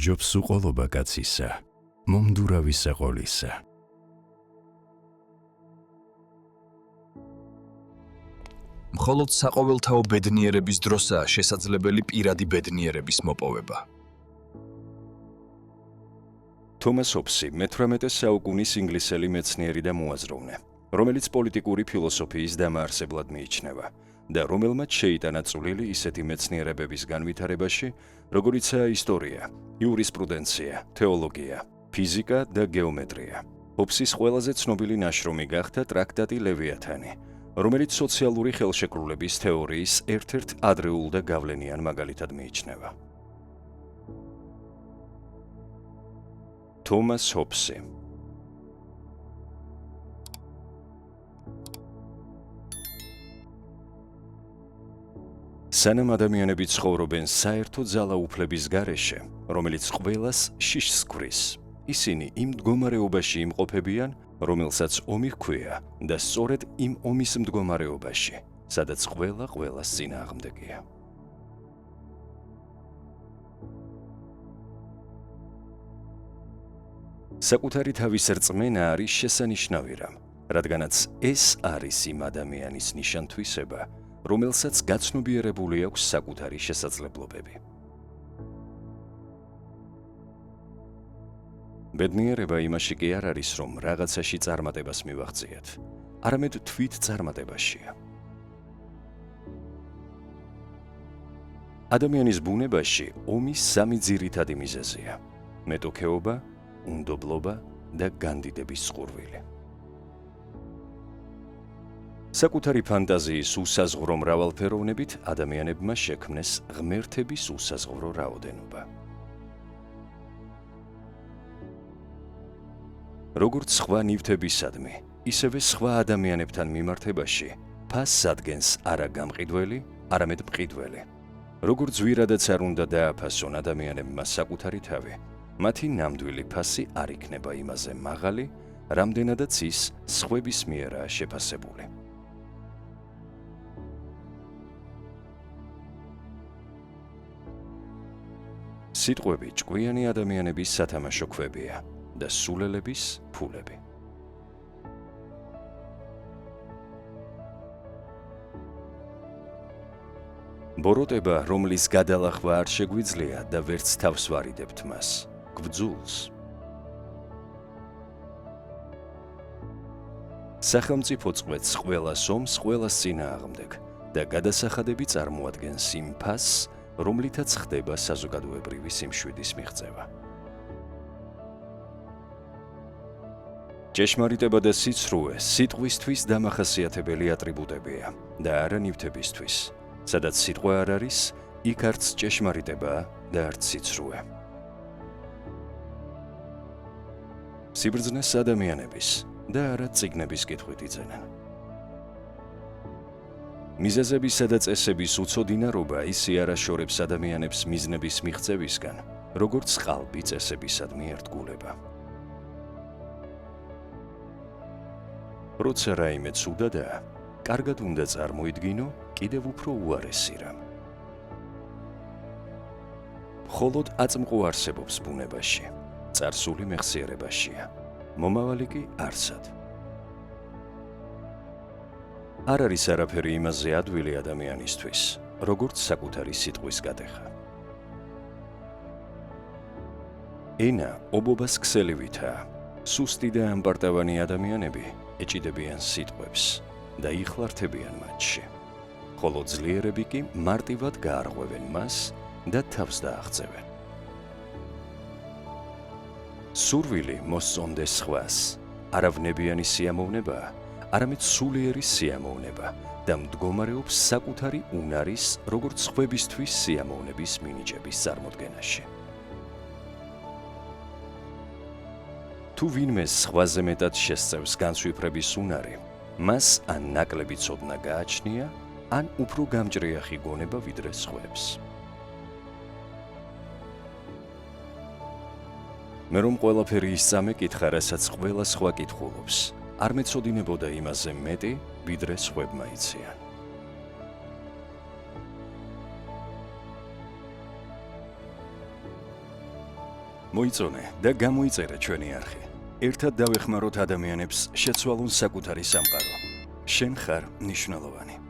სჯობს უყოლობა კაცისა, მომდურავისა ყოლისა. მხოლოდ საყოველთაო ბედნიერების დროსაა შესაძლებელი პირადი ბედნიერების მოპოვება. თომას ჰობსი მე-18 საუკუნის ინგლისელი მეცნიერი და მოაზროვნე, რომელიც პოლიტიკური ფილოსოფიის დამაარსებლად მიიჩნევა და რომელმაც შეიტანა წვლილი ისეთი მეცნიერებების განვითარებაში, როგორიცაა ისტორია, იურისპრუდენცია, თეოლოგია, ფიზიკა და გეომეტრია. ჰობსის ყველაზე ცნობილი ნაშრომი გახდა ტრაქტატი ლევიათანი, რომელიც სოციალური ხელშეკრულების თეორიის ერთ-ერთ ადრეულ და გავლენიან მაგალითად მიიჩნევა. თომას ჰობსი. სანამ ადამიანები ცხოვრობენ საერთო ძალაუფლების გარეშე, რომელიც ყველას შიშს გვრის, ისინი იმ მდგომარეობაში იმყოფებიან, რომელსაც ომი ჰქვია და სწორედ იმ ომის მდგომარეობაში, სადაც ყველა ყველას წინააღმდეგია. საკუთარი თავის რწმენა არის შესანიშნავი რამ, რადგანაც ეს არის იმ ადამიანის ნიშანთვისება, რომელსაც გაცნობიერებული აქვს საკუთარი შესაძლებლობები. ბედნიერება იმაში კი არ არის, რომ რაღაცაში წარმატებას მივაღწიეთ, არამედ თვით წარმატებაშია. ადამიანის ბუნებაში ომის სამი ძირითადი მიზეზია: მეტოქეობა, უნდობლობა და განდიდების წყურვილი. საკუთარი ფანტაზიის უსაზღვრო მრავალფეროვნებით ადამიანებმა შექმნეს ღმერთების უსაზღვრო რაოდენობა. როგორც სხვა ნივთებისადმი, ისევე სხვა ადამიანებთან მიმართებაში ფასს ადგენს არა გამყიდველი, არამედ მყიდველი. როგორც ვირადაც არ უნდა დააფასონ ადამიანებმა საკუთარი თავი, მათი ნამდვილი ფასი არ იქნება იმაზე მაღალი, რამდენადაც ის სხვების მიერაა შეფასებული. სიტყვები ჭკვიანი ადამიანების სათამაშო ქვებია და სულელების ფულები. ბოროტება, რომლის გადალახვა არ შეგვიძლია და ვერც თავს ვარიდებთ მას, გვძულს. სახელმწიფო წყვეტს ყველას ომს ყველას წინააღმდეგ და გადასახადები წარმოადგენს იმ ფასს, რომლითაც ხდება საზოგადოებრივი სიმშვიდის მიღწევა. ჭეშმარიტება და სიცრუე სიტყვისთვის დამახასიათებელი ატრიბუტებია და არა ნივთებისთვის, სადაც სიტყვა არ არის, იქ არც ჭეშმარიტებაა და არც სიცრუე. სიბრძნეს ადამიანების და არა წიგნების კითხვით იძენენ. მიზეზებისა და წესების უცოდინარობა ისე არაშორებს ადამიანებს მიზნების მიღწევისგან, როგორც ყალბი წესებისადმი ერთგულება. როცა რაიმე ცუდადაა, კარგად უნდა წარმოიდგინო კიდევ უფრო უარესი რამ. მხოლოდ აწმყო არსებობს ბუნებაში, წარსული მეხსიერებაშია, მომავალი კი არსად. არ არის არაფერი იმაზე ადვილი ადამიანისთვის, როგორც საკუთარი სიტყვის გადეხა. ენა ობობას ქსელივითაა, სუსტი და ამპარტავანი ადამიანები ეჭიდებიან სიტყვებს და იხლართებიან მათში, ხოლო ძლიერები კი მარტივად გაარღვევენ მას და თავს დააღწევენ. სურვილი მოსწონდეს სხვას, არავნებიანი სიამოვნებაა, არამედ სულიერი სიამოვნება და მდგომარეობს საკუთარი უნარის, როგორც სხვებისთვის სიამოვნების მინიჭების წარმოდგენაში. თუ ვინმე სხვაზე მეტად შესწევს განსვიფრების უნარი, მას ან ნაკლები ცოდნა გააჩნია, ან უფრო გამჭრიახი გონება ვიდრე სხვებს. მე რომ ყველაფერი ისწამე კითხა, რასაც ყველა სხვა კითხულობს, არ მეცოდინებოდა იმაზე მეტი, ვიდრე სხვებმა იციან. მოიწონე და გამოიწერე ჩვენი არხი. ერთად დავეხმაროთ ადამიანებს შეცვალონ საკუთარი სამყარო. შენ ხარ მნიშვნელოვანი.